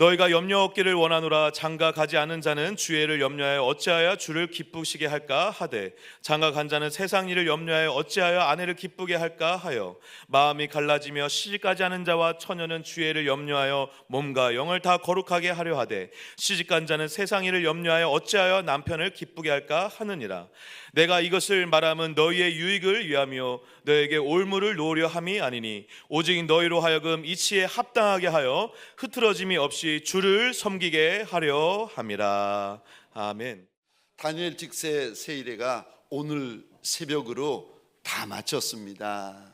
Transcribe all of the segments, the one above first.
너희가 염려 얻기를 원하노라. 장가 가지 않은 자는 주애를 염려하여 어찌하여 주를 기쁘시게 할까 하되, 장가 간 자는 세상 일을 염려하여 어찌하여 아내를 기쁘게 할까 하여, 마음이 갈라지며 시집가지 않은 자와 처녀는 주애를 염려하여 몸과 영을 다 거룩하게 하려 하되, 시집간 자는 세상 일을 염려하여 어찌하여 남편을 기쁘게 할까 하느니라. 내가 이것을 말함은 너희의 유익을 위하며 너에게 올무를 놓으려 함이 아니니, 오직 너희로 하여금 이치에 합당하게 하여 흐트러짐이 없이 주를 섬기게 하려 함이라. 아멘. 다니엘 직세 세일회가 오늘 새벽으로 다 마쳤습니다.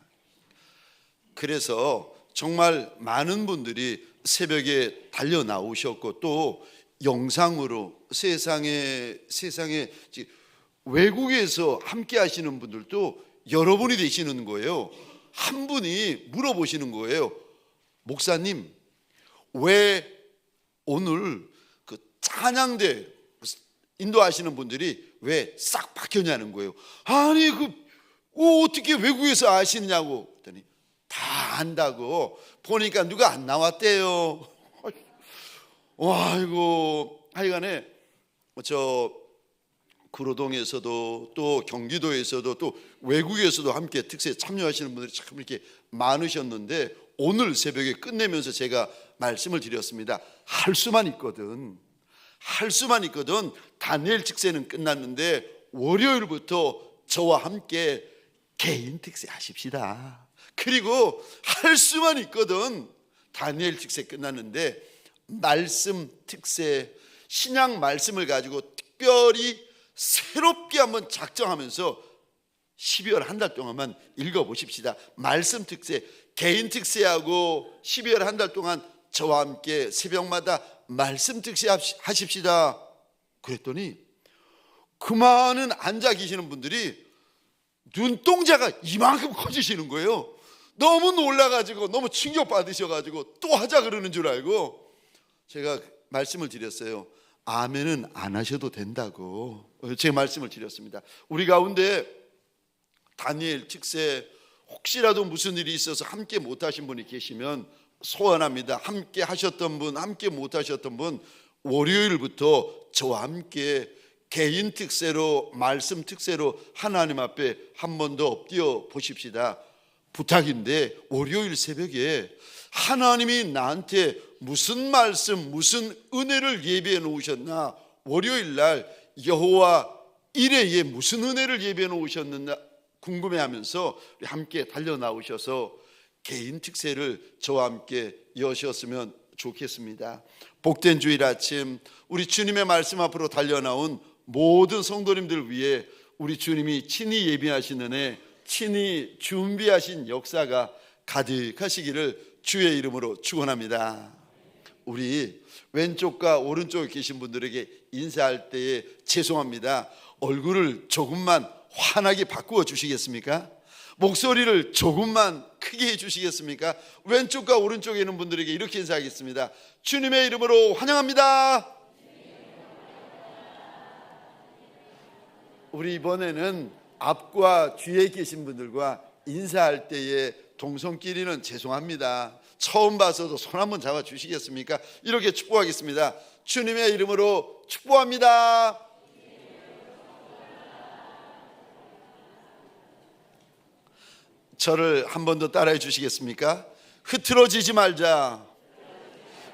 그래서 정말 많은 분들이 새벽에 달려 나오셨고, 또 영상으로 세상에 외국에서 함께 하시는 분들도 여러분이 되시는 거예요. 한 분이 물어보시는 거예요. 목사님, 왜 오늘 그 찬양대 인도하시는 분들이 왜 싹 바뀌었냐는 거예요. 아니 어떻게 외국에서 아시느냐고 했더니 다 안다고. 보니까 누가 안 나왔대요. 아이고, 하여간에 구로동에서도 또 경기도에서도 또 외국에서도 함께 특세에 참여하시는 분들이 참 이렇게 많으셨는데, 오늘 새벽에 끝내면서 제가 말씀을 드렸습니다. 할 수만 있거든 다니엘 특세는 끝났는데 월요일부터 저와 함께 개인 특세 하십시다. 그리고 할 수만 있거든 다니엘 특세 끝났는데 말씀 특세, 신약 말씀을 가지고 특별히 새롭게 한번 작정하면서 12월 한 달 동안만 읽어보십시다. 말씀 특세, 개인 특세하고 12월 한 달 동안 저와 함께 새벽마다 말씀 특세 하십시다. 그랬더니 그 많은 앉아 계시는 분들이 눈동자가 이만큼 커지시는 거예요. 너무 놀라가지고, 너무 충격받으셔가지고 또 하자 그러는 줄 알고 제가 말씀을 드렸어요. 아멘은 안 하셔도 된다고 제가 말씀을 드렸습니다. 우리 가운데 다니엘 특세 혹시라도 무슨 일이 있어서 함께 못하신 분이 계시면 소원합니다. 함께 하셨던 분, 함께 못하셨던 분, 월요일부터 저와 함께 개인 특세로, 말씀 특세로 하나님 앞에 한 번 더 엎드려 보십시다. 부탁인데 월요일 새벽에 하나님이 나한테 무슨 말씀, 무슨 은혜를 예비해 놓으셨나, 월요일 날 여호와 일회에 무슨 은혜를 예비해 놓으셨나 궁금해하면서 함께 달려 나오셔서 개인 특세를 저와 함께 여셨으면 좋겠습니다. 복된 주일 아침, 우리 주님의 말씀 앞으로 달려 나온 모든 성도님들 위해 우리 주님이 친히 예비하신 은혜, 친히 준비하신 역사가 가득하시기를 주의 이름으로 축원합니다. 우리 왼쪽과 오른쪽에 계신 분들에게 인사할 때에 죄송합니다. 얼굴을 조금만 환하게 바꾸어 주시겠습니까? 목소리를 조금만 크게 해주시겠습니까? 왼쪽과 오른쪽에 있는 분들에게 이렇게 인사하겠습니다. 주님의 이름으로 환영합니다. 우리 이번에는 앞과 뒤에 계신 분들과 인사할 때에 동성끼리는 죄송합니다. 처음 봐서도 손 한번 잡아 주시겠습니까? 이렇게 축복하겠습니다. 주님의 이름으로 축복합니다. 저를 한 번 더 따라해 주시겠습니까? 흐트러지지 말자.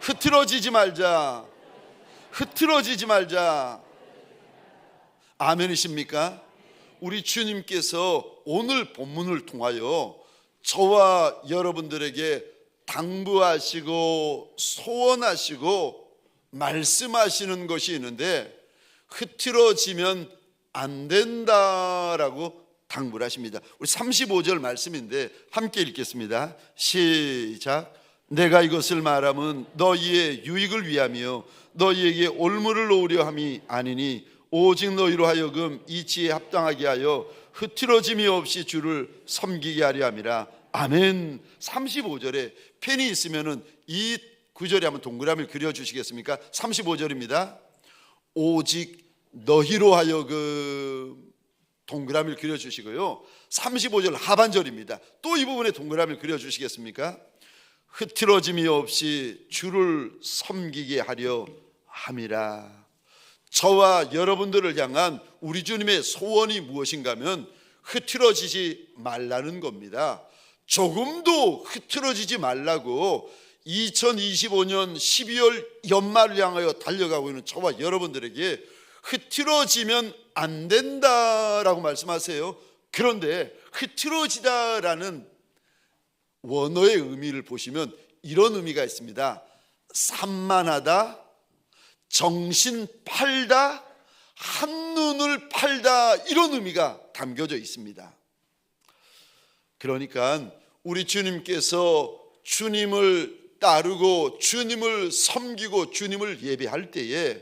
흐트러지지 말자. 흐트러지지 말자. 아멘이십니까? 우리 주님께서 오늘 본문을 통하여 저와 여러분들에게 당부하시고 소원하시고 말씀하시는 것이 있는데, 흐트러지면 안 된다라고 당부를 하십니다. 우리 35절 말씀인데 함께 읽겠습니다. 시작. 내가 이것을 말함은 너희의 유익을 위하며 너희에게 올무를 놓으려 함이 아니니, 오직 너희로 하여금 이치에 합당하게 하여 흐트러짐이 없이 주를 섬기게 하려 함이라. 아멘. 35절에 펜이 있으면은 이 구절에 한번 동그라미를 그려주시겠습니까? 35절입니다. 오직 너희로 하여금 동그라미를 그려주시고요. 35절 하반절입니다. 또 이 부분에 동그라미를 그려주시겠습니까? 흐트러짐이 없이 주를 섬기게 하려 함이라. 저와 여러분들을 향한 우리 주님의 소원이 무엇인가 하면 흐트러지지 말라는 겁니다. 조금도 흐트러지지 말라고 2025년 12월 연말을 향하여 달려가고 있는 저와 여러분들에게 흐트러지면 안 된다라고 말씀하세요. 그런데 흐트러지다라는 원어의 의미를 보시면 이런 의미가 있습니다. 산만하다, 정신 팔다, 한눈을 팔다, 이런 의미가 담겨져 있습니다. 그러니까 우리 주님께서 주님을 따르고 주님을 섬기고 주님을 예배할 때에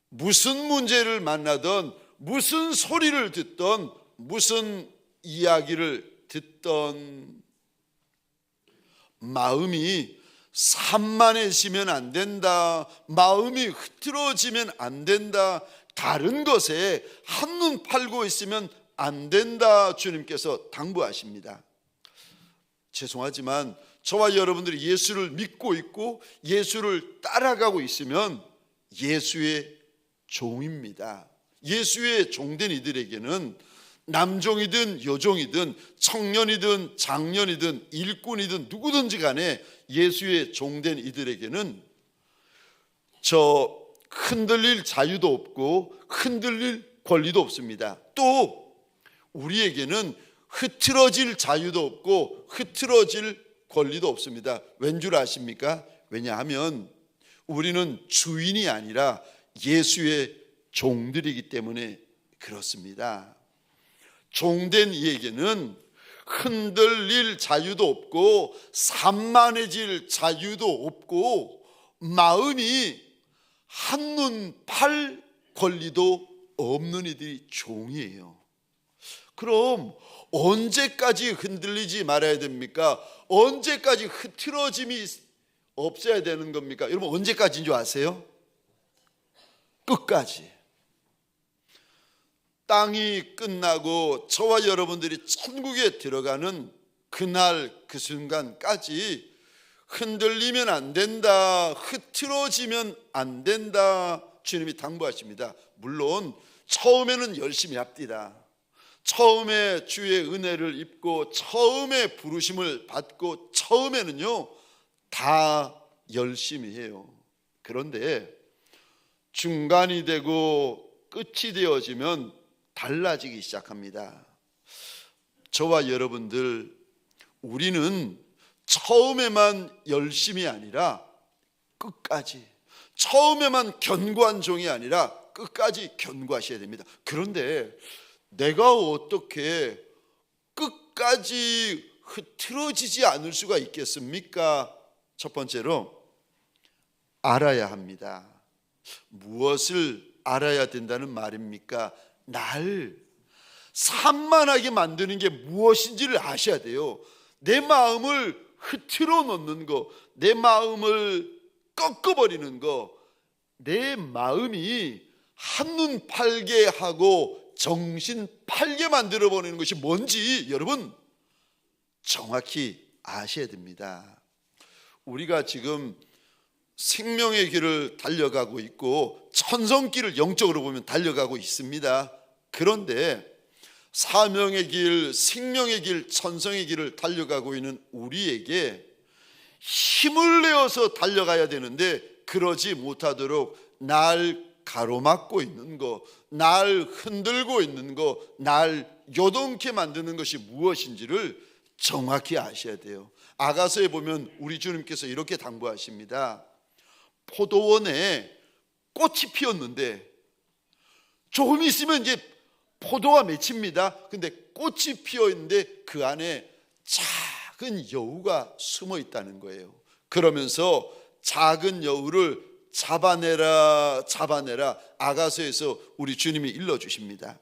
무슨 문제를 만나던 무슨 소리를 듣던 무슨 이야기를 듣던 마음이 산만해지면 안 된다, 마음이 흐트러지면 안 된다, 다른 것에 한눈 팔고 있으면 안 된다, 주님께서 당부하십니다. 죄송하지만 저와 여러분들이 예수를 믿고 있고 예수를 따라가고 있으면 예수의 종입니다. 예수의 종된 이들에게는 남종이든 여종이든 청년이든 장년이든 일꾼이든 누구든지 간에 예수의 종된 이들에게는 저 흔들릴 자유도 없고 흔들릴 권리도 없습니다. 또 우리에게는 흐트러질 자유도 없고 흐트러질 권리도 없습니다. 왠 줄 아십니까? 왜냐하면 우리는 주인이 아니라 예수의 종들이기 때문에 그렇습니다. 종된 이에게는 흔들릴 자유도 없고 산만해질 자유도 없고 마음이 한눈 팔 권리도 없는 이들이 종이에요. 그럼 언제까지 흔들리지 말아야 됩니까? 언제까지 흐트러짐이 없어야 되는 겁니까? 여러분 언제까지인 줄 아세요? 끝까지. 땅이 끝나고 저와 여러분들이 천국에 들어가는 그날 그 순간까지 흔들리면 안 된다, 흐트러지면 안 된다, 주님이 당부하십니다. 물론 처음에는 열심히 합디다. 처음에 주의 은혜를 입고 처음에 부르심을 받고 처음에는요 다 열심히 해요. 그런데 중간이 되고 끝이 되어지면 달라지기 시작합니다. 저와 여러분들, 우리는 처음에만 열심이 아니라 끝까지, 처음에만 견고한 종이 아니라 끝까지 견고하셔야 됩니다. 그런데 내가 어떻게 끝까지 흐트러지지 않을 수가 있겠습니까? 첫 번째로 알아야 합니다. 무엇을 알아야 된다는 말입니까? 날 산만하게 만드는 게 무엇인지를 아셔야 돼요. 내 마음을 흐트러 놓는 거, 내 마음을 꺾어버리는 거, 내 마음이 한눈 팔게 하고 정신 팔게 만들어 버리는 것이 뭔지 여러분 정확히 아셔야 됩니다. 우리가 지금 생명의 길을 달려가고 있고 천성길을 영적으로 보면 달려가고 있습니다. 그런데 사명의 길, 생명의 길, 천성의 길을 달려가고 있는 우리에게 힘을 내어서 달려가야 되는데 그러지 못하도록 날 가로막고 있는 거, 날 흔들고 있는 거, 날 요동케 만드는 것이 무엇인지를 정확히 아셔야 돼요. 아가서에 보면 우리 주님께서 이렇게 당부하십니다. 포도원에 꽃이 피었는데 조금 있으면 이제 포도가 맺힙니다. 근데 꽃이 피어 있는데 그 안에 작은 여우가 숨어 있다는 거예요. 그러면서 작은 여우를 잡아내라 잡아내라 아가서에서 우리 주님이 일러주십니다.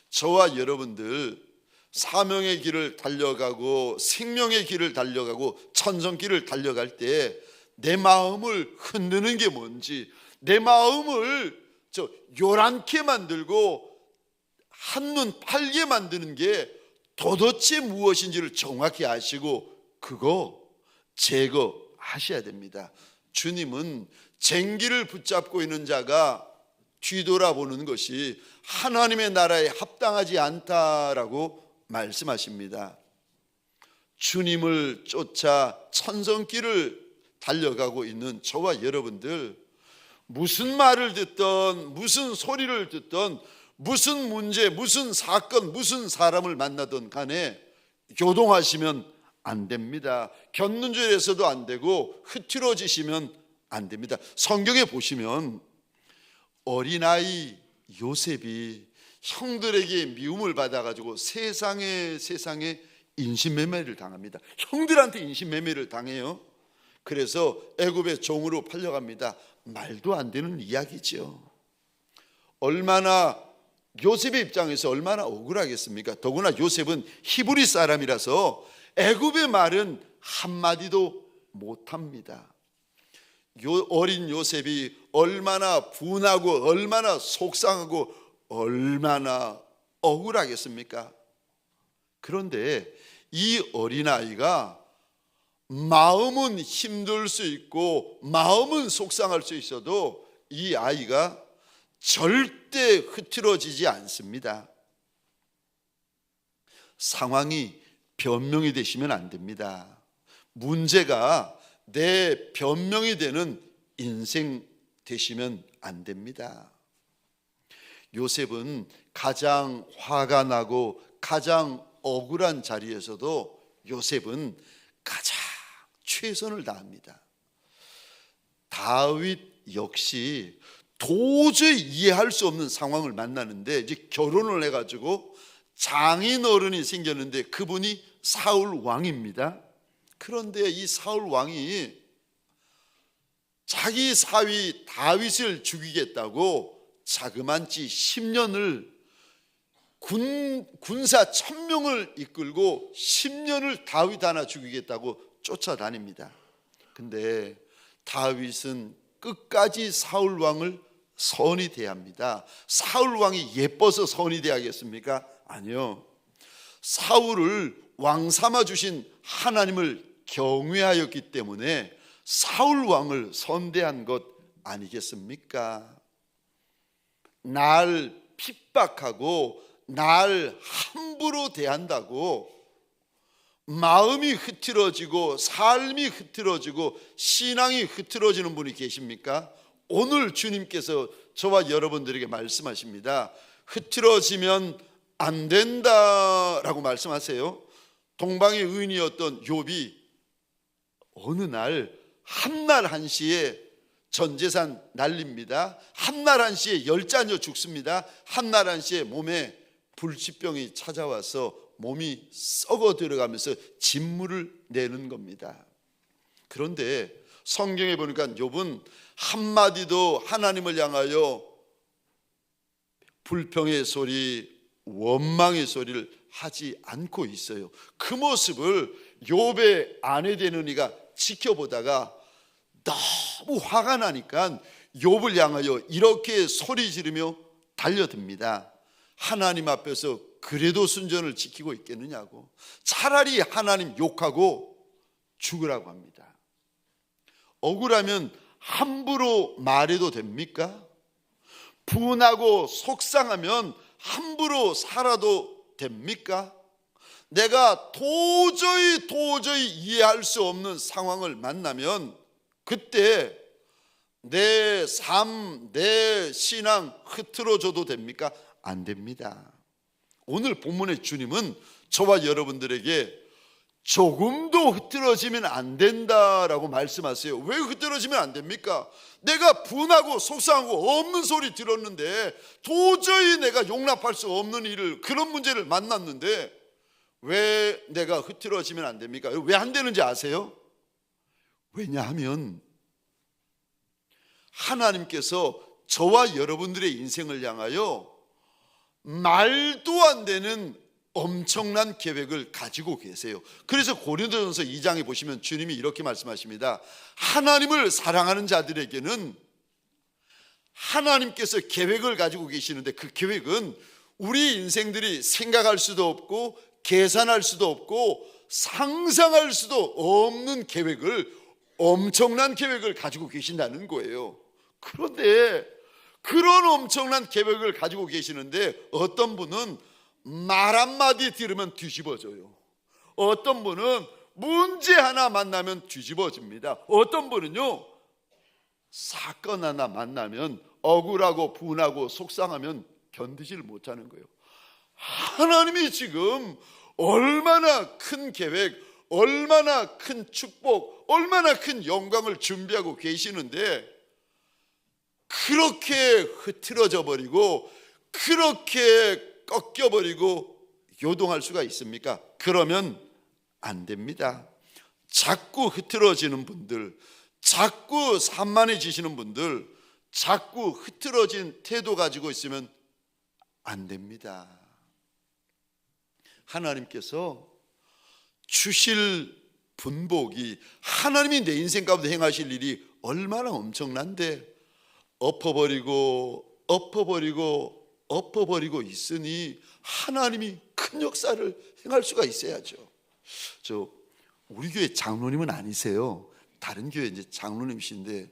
저와 여러분들 사명의 길을 달려가고 생명의 길을 달려가고 천성길을 달려갈 때 내 마음을 흔드는 게 뭔지, 내 마음을 요란케 만들고 한눈 팔게 만드는 게 도대체 무엇인지를 정확히 아시고 그거 제거하셔야 됩니다. 주님은 쟁기를 붙잡고 있는 자가 뒤돌아보는 것이 하나님의 나라에 합당하지 않다라고 말씀하십니다. 주님을 쫓아 천성길을 달려가고 있는 저와 여러분들, 무슨 말을 듣던 무슨 소리를 듣던 무슨 문제, 무슨 사건, 무슨 사람을 만나던 간에 요동하시면 안 됩니다. 곁눈질해서도 안 되고 흐트러지시면 안 됩니다. 성경에 보시면 어린아이 요셉이 형들에게 미움을 받아가지고 세상에 인신매매를 당합니다. 형들한테 인신매매를 당해요. 그래서 애굽의 종으로 팔려갑니다. 말도 안 되는 이야기죠. 얼마나 요셉의 입장에서 얼마나 억울하겠습니까? 더구나 요셉은 히브리 사람이라서 애굽의 말은 한마디도 못합니다. 어린 요셉이 얼마나 분하고 얼마나 속상하고 얼마나 억울하겠습니까? 그런데 이 어린아이가 마음은 힘들 수 있고 마음은 속상할 수 있어도 이 아이가 절대 흐트러지지 않습니다. 상황이 변명이 되시면 안 됩니다. 문제가 내 변명이 되는 인생 되시면 안 됩니다. 요셉은 가장 화가 나고 가장 억울한 자리에서도 요셉은 가장 최선을 다합니다. 다윗 역시 도저히 이해할 수 없는 상황을 만나는데 이제 결혼을 해가지고 장인어른이 생겼는데 그분이 사울 왕입니다. 그런데 이 사울 왕이 자기 사위 다윗을 죽이겠다고 자그만치 10년을 군사 1000명을 이끌고 10년을 다윗 하나 죽이겠다고 쫓아다닙니다. 근데 다윗은 끝까지 사울 왕을 선히 대합니다. 사울 왕이 예뻐서 선히 대하겠습니까? 아니요. 사울을 왕 삼아 주신 하나님을 경외하였기 때문에 사울 왕을 선대한 것 아니겠습니까? 날 핍박하고 날 함부로 대한다고 마음이 흐트러지고 삶이 흐트러지고 신앙이 흐트러지는 분이 계십니까? 오늘 주님께서 저와 여러분들에게 말씀하십니다. 흐트러지면 안 된다라고 말씀하세요. 동방의 의인이었던 욥이 어느 날 한날 한시에 전 재산 날립니다. 한날 한시에 10자녀 죽습니다. 한날 한시에 몸에 불치병이 찾아와서 몸이 썩어 들어가면서 진물을 내는 겁니다. 그런데 성경에 보니까 욥은 한마디도 하나님을 향하여 불평의 소리, 원망의 소리를 하지 않고 있어요. 그 모습을 욥의 아내 되는 이가 지켜보다가 너무 화가 나니까 욥을 향하여 이렇게 소리 지르며 달려듭니다. 하나님 앞에서 그래도 순전을 지키고 있겠느냐고. 차라리 하나님 욕하고 죽으라고 합니다. 억울하면 함부로 말해도 됩니까? 분하고 속상하면 함부로 살아도 됩니까? 내가 도저히 이해할 수 없는 상황을 만나면 그때 내 삶, 내 신앙 흐트러져도 됩니까? 안 됩니다. 오늘 본문의 주님은 저와 여러분들에게 조금도 흐트러지면 안 된다라고 말씀하세요. 왜 흐트러지면 안 됩니까? 내가 분하고 속상하고 없는 소리 들었는데 도저히 내가 용납할 수 없는 일을, 그런 문제를 만났는데 왜 내가 흐트러지면 안 됩니까? 왜 안 되는지 아세요? 왜냐하면 하나님께서 저와 여러분들의 인생을 향하여 말도 안 되는 엄청난 계획을 가지고 계세요. 그래서 고린도전서 2장에 보시면 주님이 이렇게 말씀하십니다. 하나님을 사랑하는 자들에게는 하나님께서 계획을 가지고 계시는데 그 계획은 우리 인생들이 생각할 수도 없고 계산할 수도 없고 상상할 수도 없는 계획을, 엄청난 계획을 가지고 계신다는 거예요. 그런데 그런 엄청난 계획을 가지고 계시는데 어떤 분은 말 한마디 들으면 뒤집어져요. 어떤 분은 문제 하나 만나면 뒤집어집니다. 어떤 분은요, 사건 하나 만나면 억울하고 분하고 속상하면 견디질 못하는 거예요. 하나님이 지금 얼마나 큰 계획, 얼마나 큰 축복, 얼마나 큰 영광을 준비하고 계시는데 그렇게 흐트러져 버리고 그렇게 꺾여버리고 요동할 수가 있습니까? 그러면 안 됩니다. 자꾸 흐트러지는 분들, 자꾸 산만해지시는 분들, 자꾸 흐트러진 태도 가지고 있으면 안 됩니다. 하나님께서 주실 분복이, 하나님이 내 인생 가운데 행하실 일이 얼마나 엄청난데 엎어버리고 있으니 하나님이 큰 역사를 행할 수가 있어야죠. 우리 교회 장로님은 아니세요. 다른 교회 이제 장로님이신데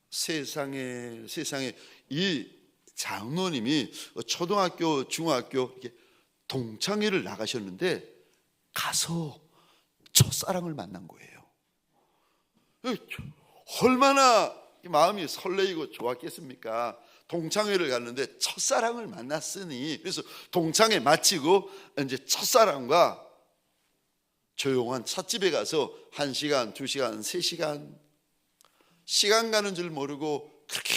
세상에 이 장로님이 초등학교, 중학교 이렇게 동창회를 나가셨는데 가서 첫사랑을 만난 거예요. 얼마나 마음이 설레이고 좋았겠습니까? 동창회를 갔는데 첫사랑을 만났으니, 그래서 동창회 마치고 이제 첫사랑과 조용한 찻집에 가서 1시간, 2시간, 3시간 시간 가는 줄 모르고 그렇게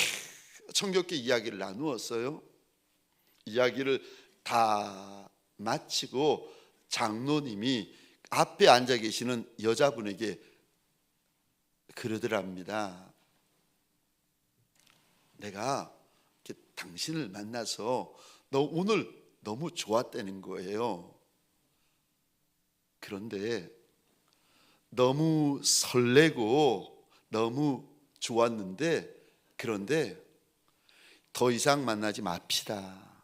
정겹게 이야기를 나누었어요. 이야기를 다 마치고 장로님이 앞에 앉아 계시는 여자분에게 그러더랍니다. 내가 당신을 만나서 너 오늘 너무 좋았다는 거예요. 그런데 너무 설레고 너무 좋았는데, 그런데 더 이상 만나지 맙시다.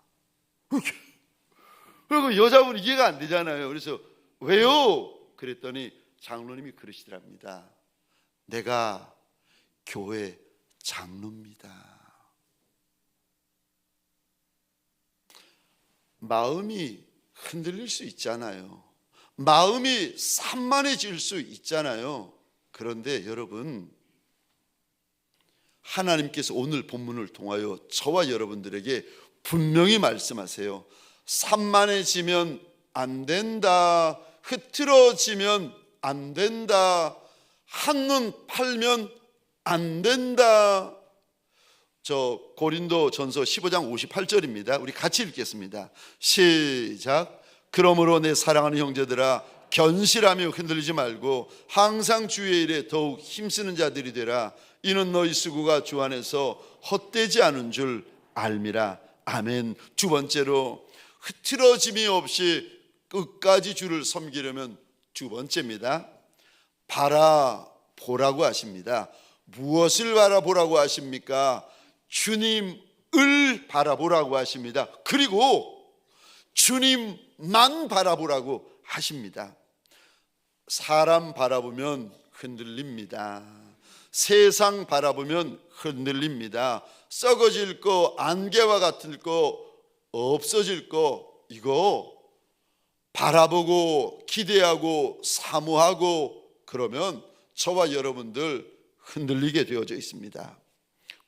그리고 여자분이 이해가 안 되잖아요. 그래서 왜요? 그랬더니 장로님이 그러시더랍니다. 내가 교회 장로입니다. 마음이 흔들릴 수 있잖아요. 마음이 산만해질 수 있잖아요. 그런데 여러분, 하나님께서 오늘 본문을 통하여 저와 여러분들에게 분명히 말씀하세요. 산만해지면 안 된다. 흐트러지면 안 된다. 한눈 팔면 안 된다. 고린도전서 15장 58절입니다. 우리 같이 읽겠습니다. 시작. 그러므로 내 사랑하는 형제들아, 견실하며 흔들리지 말고 항상 주의 일에 더욱 힘쓰는 자들이 되라. 이는 너희 수고가 주 안에서 헛되지 않은 줄 알미라. 아멘. 두 번째로, 흐트러짐이 없이 끝까지 주를 섬기려면 두 번째입니다. 바라보라고 하십니다. 무엇을 바라보라고 하십니까? 주님을 바라보라고 하십니다. 그리고 주님만 바라보라고 하십니다. 사람 바라보면 흔들립니다. 세상 바라보면 흔들립니다. 썩어질 거, 안개와 같을 거, 없어질 거, 이거 바라보고 기대하고 사모하고 그러면 저와 여러분들 흔들리게 되어져 있습니다.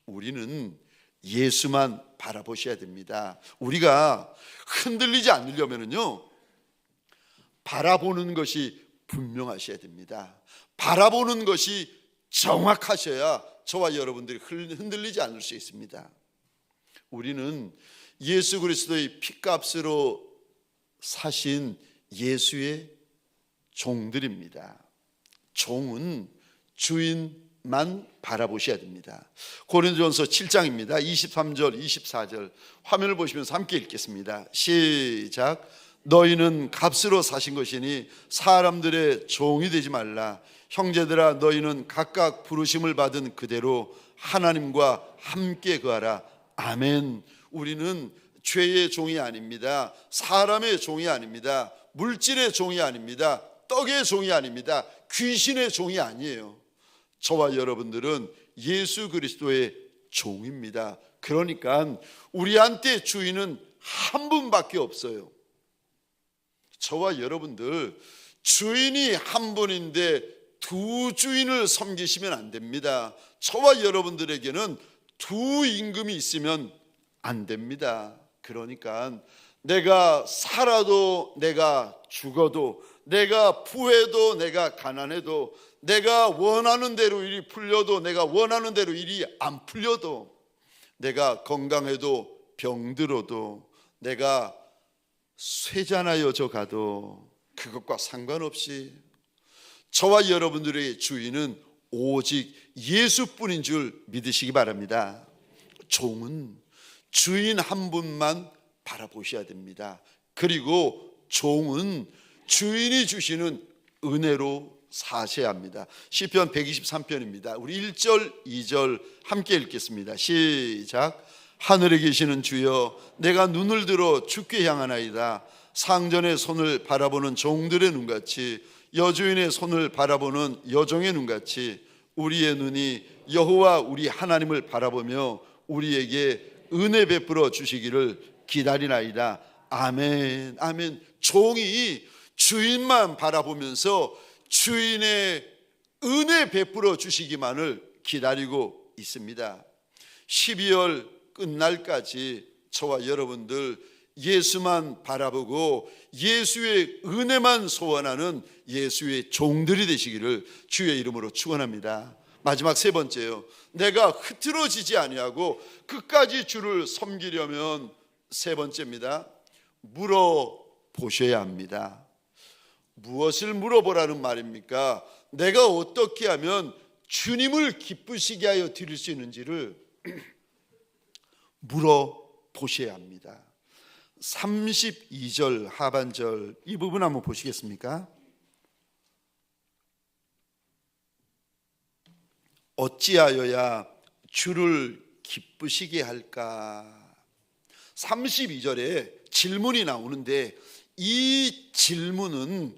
우리는 예수만 바라보셔야 됩니다. 우리가 흔들리지 않으려면요, 바라보는 것이 분명하셔야 됩니다. 바라보는 것이 정확하셔야 저와 여러분들이 흔들리지 않을 수 있습니다. 우리는 예수 그리스도의 피값으로 사신 예수의 종들입니다. 종은 주인만 바라보셔야 됩니다. 고린도전서 7장입니다. 23절, 24절 화면을 보시면서 함께 읽겠습니다. 시작. 너희는 값으로 사신 것이니 사람들의 종이 되지 말라. 형제들아, 너희는 각각 부르심을 받은 그대로 하나님과 함께 거하라. 아멘. 우리는 죄의 종이 아닙니다. 사람의 종이 아닙니다. 물질의 종이 아닙니다. 떡의 종이 아닙니다. 귀신의 종이 아니에요. 저와 여러분들은 예수 그리스도의 종입니다. 그러니까 우리한테 주인은 한 분밖에 없어요. 저와 여러분들 주인이 한 분인데 두 주인을 섬기시면 안 됩니다. 저와 여러분들에게는 두 임금이 있으면 안 됩니다. 그러니까 내가 살아도 내가 죽어도 내가 부해도 내가 가난해도 내가 원하는 대로 일이 풀려도 내가 원하는 대로 일이 안 풀려도 내가 건강해도 병들어도 내가 쇠잔하여져 가도 그것과 상관없이 저와 여러분들의 주인은 오직 예수뿐인 줄 믿으시기 바랍니다. 종은 주인 한 분만 바라보셔야 됩니다. 그리고 종은 주인이 주시는 은혜로 사셔야 합니다. 시편 123편입니다. 우리 1절 2절 함께 읽겠습니다. 시작. 하늘에 계시는 주여, 내가 눈을 들어 주께 향하나이다. 상전의 손을 바라보는 종들의 눈같이 여주인의 손을 바라보는 여종의 눈같이 우리의 눈이 여호와 우리 하나님을 바라보며 우리에게 은혜 베풀어 주시기를 기다리나이다. 아멘. 아멘. 종이 주인만 바라보면서 주인의 은혜 베풀어 주시기만을 기다리고 있습니다. 12월 끝날까지 저와 여러분들 예수만 바라보고 예수의 은혜만 소원하는 예수의 종들이 되시기를 주의 이름으로 축원합니다. 마지막 세 번째요. 내가 흐트러지지 아니하고 끝까지 주를 섬기려면 세 번째입니다. 물어보셔야 합니다. 무엇을 물어보라는 말입니까? 내가 어떻게 하면 주님을 기쁘시게 하여 드릴 수 있는지를 물어보셔야 합니다. 32절 하반절 이 부분 한번 보시겠습니까? 어찌하여야 주를 기쁘시게 할까? 32절에 질문이 나오는데 이 질문은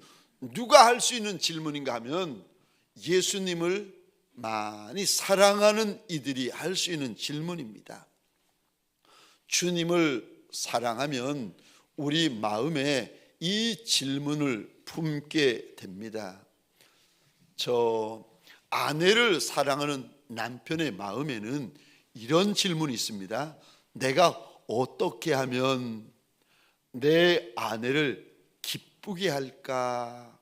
누가 할 수 있는 질문인가 하면 예수님을 많이 사랑하는 이들이 할 수 있는 질문입니다. 주님을 사랑하면 우리 마음에 이 질문을 품게 됩니다. 저 아내를 사랑하는 남편의 마음에는 이런 질문이 있습니다. 내가 어떻게 하면 내 아내를 기쁘게 할까?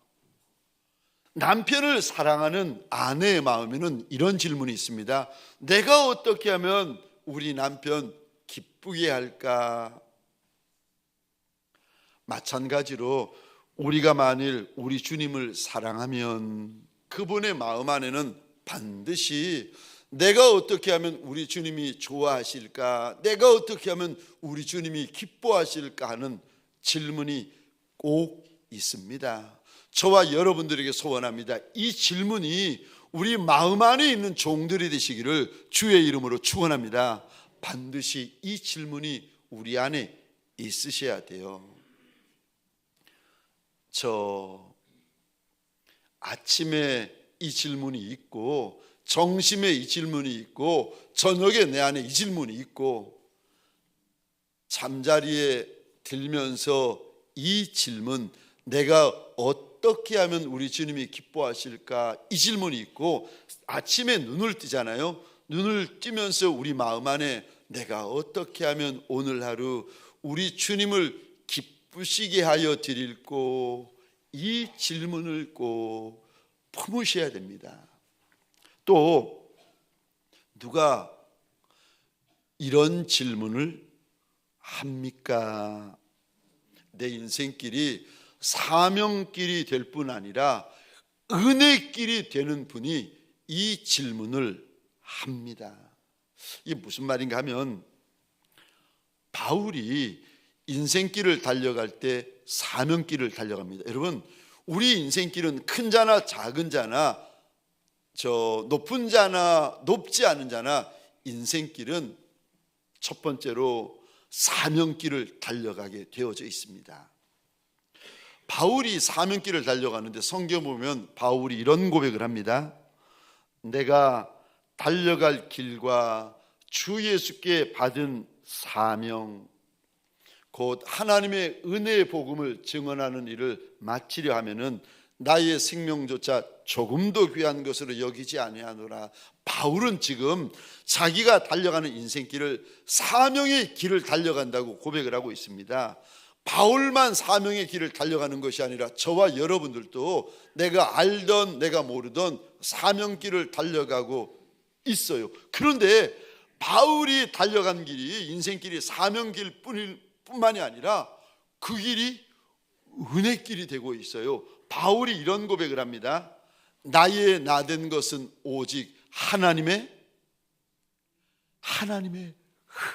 남편을 사랑하는 아내의 마음에는 이런 질문이 있습니다. 내가 어떻게 하면 우리 남편 기쁘게 할까? 마찬가지로 우리가 만일 우리 주님을 사랑하면 그분의 마음 안에는 반드시 내가 어떻게 하면 우리 주님이 좋아하실까? 내가 어떻게 하면 우리 주님이 기뻐하실까 하는 질문이 꼭 있습니다. 저와 여러분들에게 소원합니다. 이 질문이 우리 마음 안에 있는 종들이 되시기를 주의 이름으로 축원합니다. 반드시 이 질문이 우리 안에 있으셔야 돼요. 저 아침에 이 질문이 있고 점심에 이 질문이 있고 저녁에 내 안에 이 질문이 있고 잠자리에 들면서 이 질문, 내가 어떻게 하면 우리 주님이 기뻐하실까? 이 질문이 있고 아침에 눈을 뜨잖아요. 눈을 뜨면서 우리 마음 안에 내가 어떻게 하면 오늘 하루 우리 주님을 기쁘시게 하여 드릴고, 이 질문을 꼭 품으셔야 됩니다. 또 누가 이런 질문을 합니까? 내 인생길이 사명길이 될 뿐 아니라 은혜길이 되는 분이 이 질문을 합니다. 이게 무슨 말인가 하면 바울이 인생길을 달려갈 때 사명길을 달려갑니다. 여러분, 우리 인생길은 큰 자나 작은 자나 저 높은 자나 높지 않은 자나 인생길은 첫 번째로 사명길을 달려가게 되어져 있습니다. 바울이 사명길을 달려가는데 성경 보면 바울이 이런 고백을 합니다. 내가 달려갈 길과 주 예수께 받은 사명 곧 하나님의 은혜의 복음을 증언하는 일을 마치려 하면은 나의 생명조차 조금도 귀한 것으로 여기지 아니하노라. 바울은 지금 자기가 달려가는 인생길을 사명의 길을 달려간다고 고백을 하고 있습니다. 바울만 사명의 길을 달려가는 것이 아니라 저와 여러분들도 내가 알던 내가 모르던 사명길을 달려가고 있어요. 그런데 바울이 달려간 길이 인생길이 사명길 뿐만이 아니라 그 길이 은혜길이 되고 있어요. 바울이 이런 고백을 합니다. 나의 나된 것은 오직 하나님의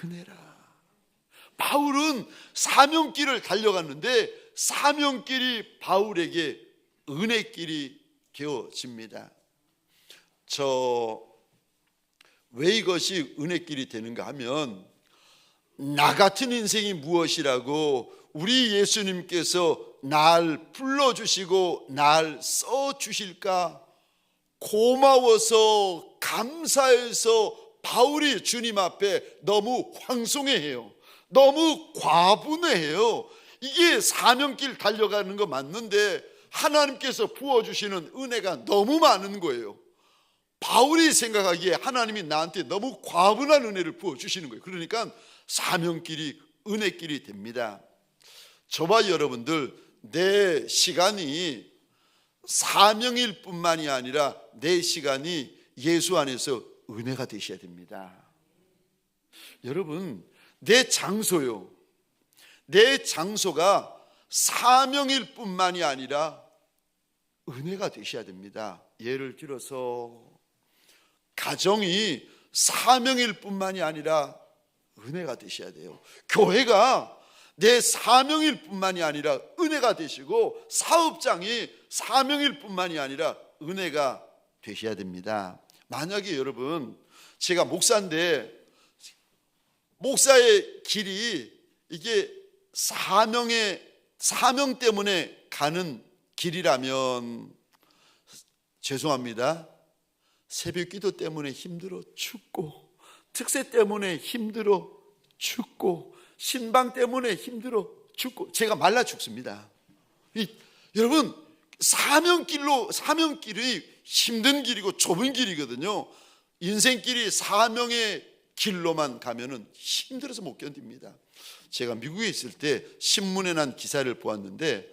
은혜라. 바울은 사명길을 달려갔는데 사명길이 바울에게 은혜길이 되어집니다. 왜 이것이 은혜길이 되는가 하면 나 같은 인생이 무엇이라고 우리 예수님께서 날 불러주시고 날 써주실까 고마워서 감사해서 바울이 주님 앞에 너무 황송해해요. 너무 과분해해요. 이게 사명길 달려가는 거 맞는데 하나님께서 부어주시는 은혜가 너무 많은 거예요. 바울이 생각하기에 하나님이 나한테 너무 과분한 은혜를 부어주시는 거예요. 그러니까 사명길이 은혜길이 됩니다. 저와 여러분들 내 시간이 사명일 뿐만이 아니라 내 시간이 예수 안에서 은혜가 되셔야 됩니다. 여러분 내 장소요. 내 장소가 사명일 뿐만이 아니라 은혜가 되셔야 됩니다. 예를 들어서 가정이 사명일 뿐만이 아니라 은혜가 되셔야 돼요. 교회가 내 사명일 뿐만이 아니라 은혜가 되시고 사업장이 사명일 뿐만이 아니라 은혜가 되셔야 됩니다. 만약에 여러분 제가 목사인데 목사의 길이 이게 사명 때문에 가는 길이라면 죄송합니다. 새벽 기도 때문에 힘들어 죽고 특세 때문에 힘들어 죽고 신방 때문에 힘들어 죽고 제가 말라 죽습니다. 여러분 사명길이 힘든 길이고 좁은 길이거든요. 인생길이 사명의 길로만 가면은 힘들어서 못 견딥니다. 제가 미국에 있을 때 신문에 난 기사를 보았는데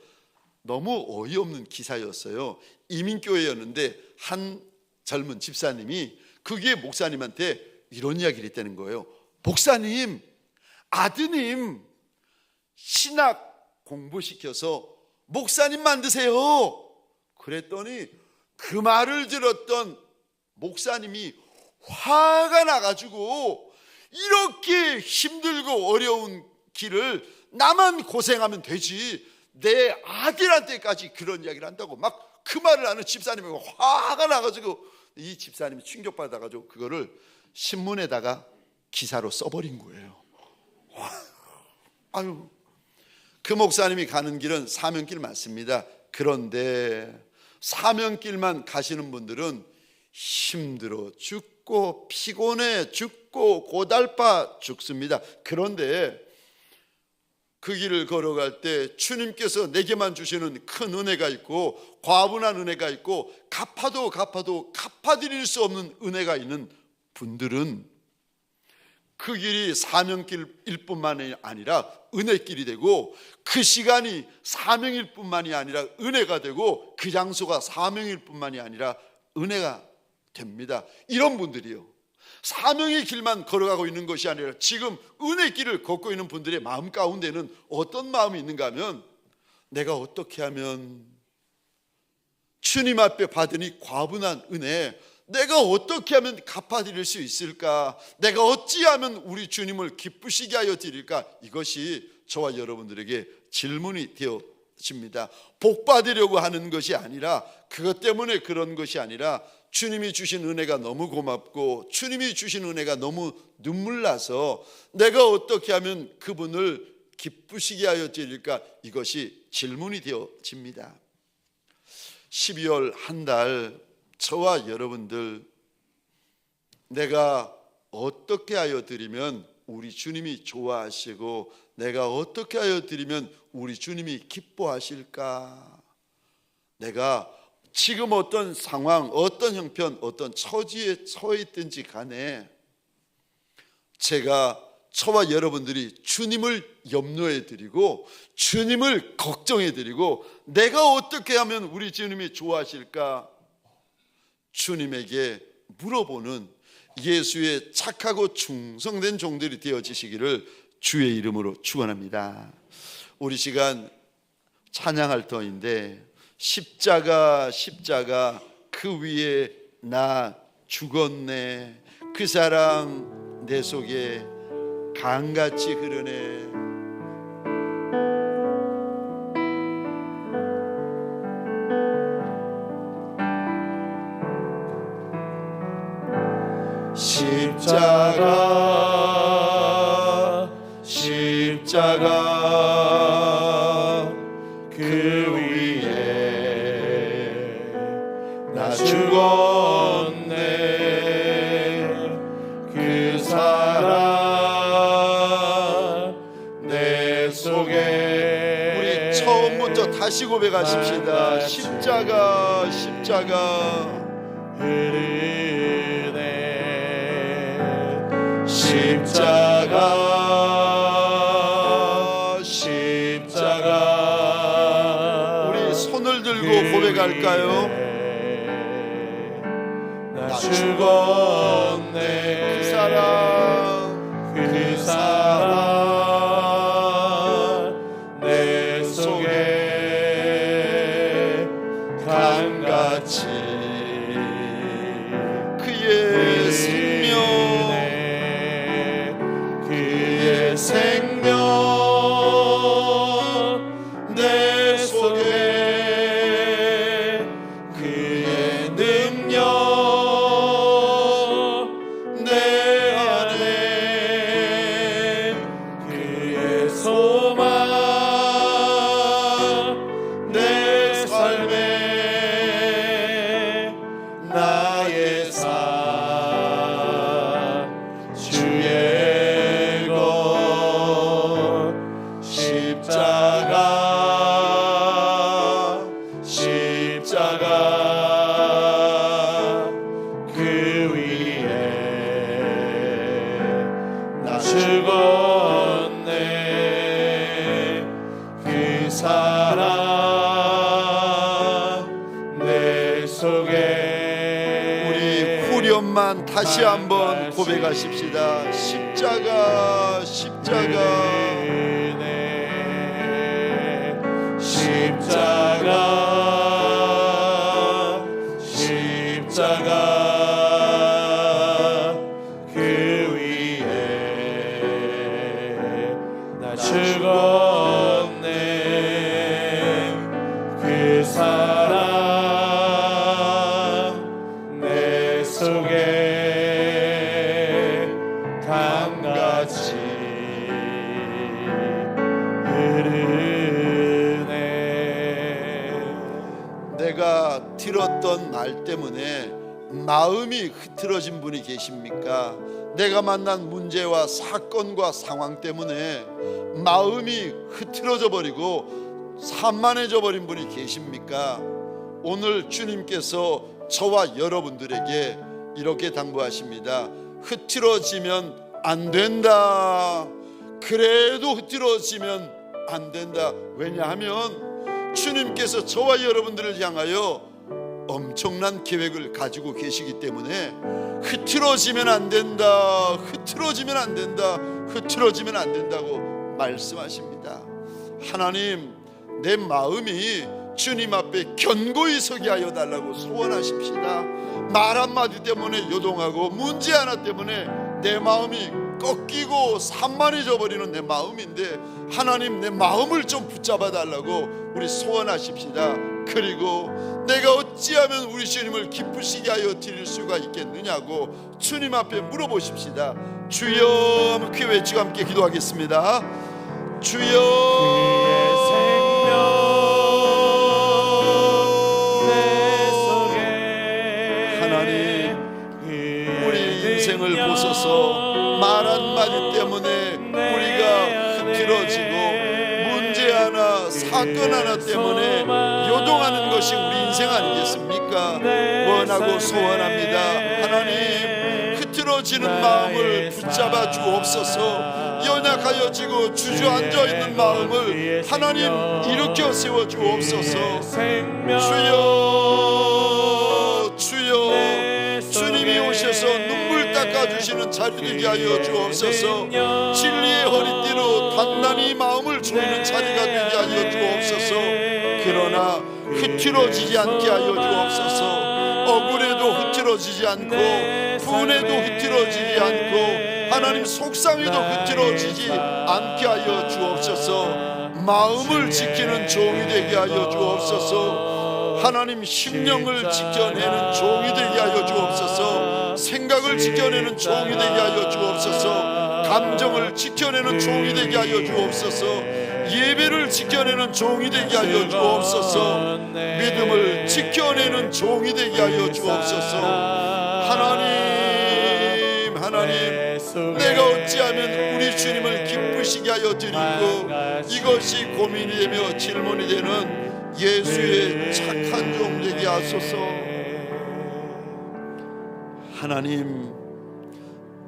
너무 어이없는 기사였어요. 이민교회였는데 한 젊은 집사님이 그게 목사님한테 이런 이야기를 했다는 거예요. 목사님, 아드님 신학 공부시켜서 목사님 만드세요. 그랬더니 그 말을 들었던 목사님이 화가 나가지고 이렇게 힘들고 어려운 길을 나만 고생하면 되지 내 아들한테까지 그런 이야기를 한다고 막 그 말을 하는 집사님이 화가 나가지고 이 집사님이 충격받아가지고 그거를 신문에다가 기사로 써버린 거예요. 아유, 그 목사님이 가는 길은 사명길 맞습니다. 그런데 사명길만 가시는 분들은 힘들어 죽고 피곤해 죽고 고달파 죽습니다. 그런데 그 길을 걸어갈 때 주님께서 내게만 주시는 큰 은혜가 있고 과분한 은혜가 있고 갚아도 갚아드릴 수 없는 은혜가 있는 분들은 그 길이 사명길일 뿐만이 아니라 은혜길이 되고 그 시간이 사명일 뿐만이 아니라 은혜가 되고 그 장소가 사명일 뿐만이 아니라 은혜가 됩니다. 이런 분들이요, 사명의 길만 걸어가고 있는 것이 아니라 지금 은혜 길을 걷고 있는 분들의 마음 가운데는 어떤 마음이 있는가 하면 내가 어떻게 하면 주님 앞에 받은 이 과분한 은혜 내가 어떻게 하면 갚아드릴 수 있을까? 내가 어찌하면 우리 주님을 기쁘시게 하여 드릴까? 이것이 저와 여러분들에게 질문이 되어집니다. 복 받으려고 하는 것이 아니라 그것 때문에 그런 것이 아니라 주님이 주신 은혜가 너무 고맙고 주님이 주신 은혜가 너무 눈물 나서 내가 어떻게 하면 그분을 기쁘시게 하여 드릴까? 이것이 질문이 되어집니다. 12월 한 달 저와 여러분들, 내가 어떻게 하여 드리면 우리 주님이 좋아하시고 내가 어떻게 하여 드리면 우리 주님이 기뻐하실까? 내가 지금 어떤 상황, 어떤 형편, 어떤 처지에 처해 있든지 간에 제가, 저와 여러분들이 주님을 염려해 드리고 주님을 걱정해 드리고 내가 어떻게 하면 우리 주님이 좋아하실까? 주님에게 물어보는 예수의 착하고 충성된 종들이 되어지시기를 주의 이름으로 축원합니다. 우리 시간 찬양할 터인데, 십자가 십자가 그 위에 나 죽었네, 그 사랑 내 속에 강같이 흐르네. 십자가 십자가 그 위에 나 죽었네, 그 사랑 내 속에. 우리 처음부터 다시 고백하십시다. 십자가 십자가 십자가 십자가. 우리 손을 들고 고백할까요? 나 죽었네, 그 사랑 그 사랑 내 속에 강같이 그의 생명 내 속에 그의 능력 내 안에 그의 소망 내 삶에 나의 삶 주의 십자가 그 위에 나 죽었네, 그 사랑 내 속에. 우리 후렴만 다시 한번 고백하십시다. 십자가 십자가 십자가 십자가 그 위에 나 죽었네, 그 사랑 내 속에 강같이 내가 들었던 말 때문에 마음이 흐트러진 분이 계십니까? 내가 만난 문제와 사건과 상황 때문에 마음이 흐트러져 버리고 산만해져 버린 분이 계십니까? 오늘 주님께서 저와 여러분들에게 이렇게 당부하십니다. 흐트러지면 안 된다. 그래도 흐트러지면 안 된다. 왜냐하면 주님께서 저와 여러분들을 향하여 엄청난 계획을 가지고 계시기 때문에 흐트러지면 안 된다, 흐트러지면 안 된다, 흐트러지면 안 된다고 말씀하십니다. 하나님, 내 마음이 주님 앞에 견고히 서게 하여 달라고 소원하십시다. 말 한마디 때문에 요동하고 문제 하나 때문에 내 마음이 꺾이고 산만해져 버리는 내 마음인데, 하나님 내 마음을 좀 붙잡아 달라고 우리 소원하십시다. 그리고 내가 어찌하면 우리 주님을 기쁘시게 하여 드릴 수가 있겠느냐고 주님 앞에 물어보십시다. 주여, 함께 외치고 함께 기도하겠습니다. 주여 하나님 우리 인생을 보소서. 말 한마디 때문에 우리가 흐트러지고 문제 하나 사건 하나 때문에 요동하는 것이 우리 인생 아니겠습니까? 원하고 소원합니다. 하나님 흐트러지는 마음을 붙잡아 주옵소서. 연약하여지고 주저앉아 있는 마음을 하나님 일으켜 세워 주옵소서. 주여 주여 주님이 오셔서 눈물 닦아주시는 자리 되게 하여 주옵소서. 진리의 허리띠로 단단히 마음을 조이는 자리가 되게 하여 주옵소서. 그러나 흐트러지지 않게 하여 주옵소서. 억울해도 흐트러지지 않고 분해도 흐트러지지 않고 하나님 속상해도 흐트러지지 않게 하여 주옵소서. 마음을 지키는 종이 되게 하여 주옵소서. 하나님 심령을 지켜내는 종이 되게 하여 주옵소서. 생각을 지켜내는 종이 되게 하여 주옵소서. 감정을 지켜내는 종이 되게 하여 주옵소서. 예배를 지켜내는 종이 되게 하여 주옵소서. 믿음을 지켜내는 종이 되게 하여 주옵소서. 하나님 하나님 내가 어찌하면 우리 주님을 기쁘시게 하여 드리고 이것이 고민이 되며 질문이 되는 예수의 착한 종 되게 하소서. 하나님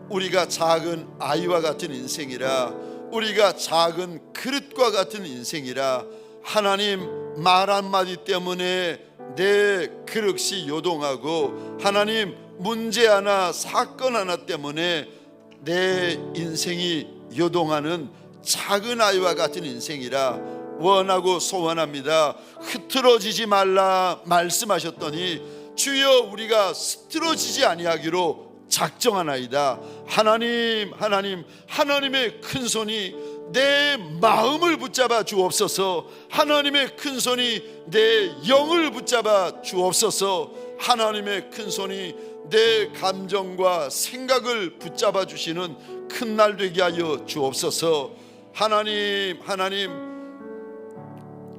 우리가 작은 아이와 같은 인생이라 우리가 작은 그릇과 같은 인생이라 하나님 말 한마디 때문에 내 그릇이 요동하고 하나님 문제 하나 사건 하나 때문에 내 인생이 요동하는 작은 아이와 같은 인생이라 원하고 소원합니다. 흐트러지지 말라 말씀하셨더니 주여 우리가 흐트러지지 아니하기로 작정하나이다. 하나님 하나님의 큰 손이 내 마음을 붙잡아 주옵소서. 하나님의 큰 손이 내 영을 붙잡아 주옵소서. 하나님의 큰 손이 내 감정과 생각을 붙잡아 주시는 큰 날 되게 하여 주옵소서. 하나님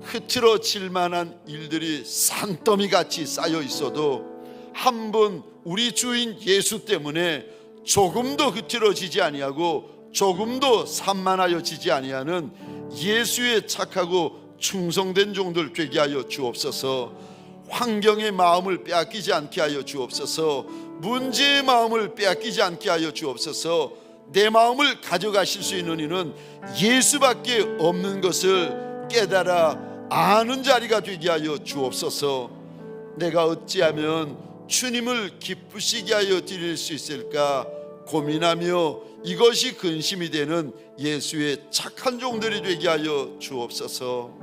흐트러질 만한 일들이 산더미 같이 쌓여 있어도 한 번 우리 주인 예수 때문에 조금도 흐트러지지 아니하고 조금도 산만하여지지 아니하는 예수의 착하고 충성된 종들 되게 하여 주옵소서. 환경의 마음을 빼앗기지 않게 하여 주옵소서. 문제의 마음을 빼앗기지 않게 하여 주옵소서. 내 마음을 가져가실 수 있는 이는 예수밖에 없는 것을 깨달아 아는 자리가 되게 하여 주옵소서. 내가 어찌하면 주님을 기쁘시게 하여 드릴 수 있을까 고민하며 이것이 근심이 되는 예수의 착한 종들이 되게 하여 주옵소서.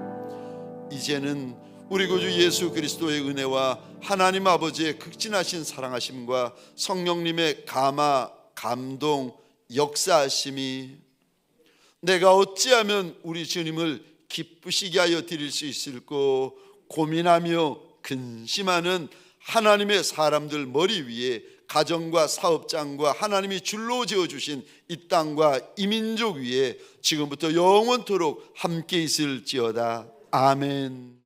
이제는 우리 구주 예수 그리스도의 은혜와 하나님 아버지의 극진하신 사랑하심과 성령님의 감화, 감동, 역사하심이 내가 어찌하면 우리 주님을 기쁘시게 하여 드릴 수 있을까 고민하며 근심하는 하나님의 사람들 머리 위에 가정과 사업장과 하나님이 줄로 지어주신 이 땅과 이 민족 위에 지금부터 영원토록 함께 있을지어다. 아멘.